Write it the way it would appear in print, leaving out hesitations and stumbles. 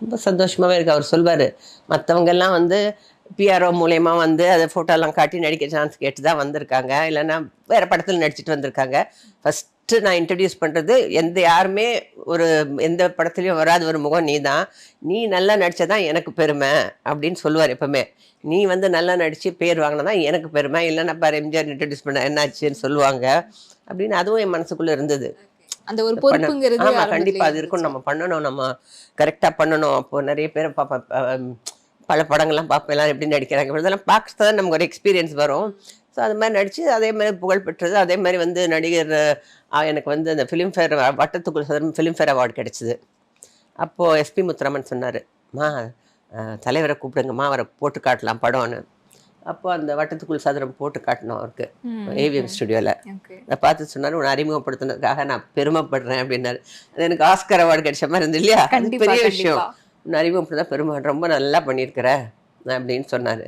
ரொம்ப சந்தோஷமாகவே இருக்குது. அவர் சொல்வார், மற்றவங்கெல்லாம் வந்து பிஆர்ஓ மூலயமா வந்து அதை ஃபோட்டோலாம் காட்டி நடிக்க சான்ஸ் கேட்டு தான் வந்திருக்காங்க, இல்லைன்னா வேறு படத்தில் நடிச்சிட்டு வந்திருக்காங்க. ஃபஸ்ட்டு நான் இன்ட்ரடியூஸ் பண்ணுறது யாருமே ஒரு எந்த படத்துலையும் வராத ஒரு முகம் நீ தான், நீ நல்லா நடித்ததான் எனக்கு பெருமை அப்படின்னு சொல்லுவார் எப்போவுமே. நீ வந்து நல்லா நடித்து பேர் வாங்கினா தான் எனக்கு பெருமை, இல்லைன்னா பாரு எம்ஜிஆர் இன்ட்ரடியூஸ் பண்ண என்னாச்சுன்னு சொல்லுவாங்க அப்படின்னு. அதுவும் என் மனசுக்குள்ளே இருந்தது. அந்த ஒரு பொறுப்புங்கிறது ஆமாம், கண்டிப்பாக அது இருக்கும். நம்ம பண்ணணும், நம்ம கரெக்டாக பண்ணணும். அப்போது நிறைய பேரை பார்ப்பேன், பல படங்கள்லாம் பார்ப்பேன், எல்லாம் எப்படி நடிக்கிறாங்க இதெல்லாம் பார்க்க தான் நமக்கு ஒரு எக்ஸ்பீரியன்ஸ் வரும். ஸோ அது மாதிரி நடித்து அதே மாதிரி புகழ் பெற்றது. அதே மாதிரி வந்து நடிகர் எனக்கு வந்து அந்த ஃபிலிம்ஃபேர் வட்டத்துக்குள் சதுரம் ஃபிலிம்ஃபேர் அவார்டு கிடச்சிது. அப்போது எஸ்பி முத்துராமன் சொன்னார், மா தலைவரை கூப்பிடுங்கம்மா, அவரை போட்டு காட்டலாம் படம்னு. அப்போ அந்த வட்டத்துக்குள் சதுரம் போட்டு காட்டினோம் அவருக்கு ஏவிஎம் ஸ்டுடியோவில். அதை பார்த்து சொன்னார், உன்னை அறிமுகப்படுத்தினதுக்காக நான் பெருமைப்படுறேன் அப்படின்னாரு. அது எனக்கு ஆஸ்கர் அவார்டு கிடைச்ச மாதிரி இருந்தது இல்லையா, அது பெரிய விஷயம். உன்னை அறிமுகப்படுத்த பெருமை, ரொம்ப நல்லா பண்ணியிருக்கிற அப்படின்னு சொன்னார்.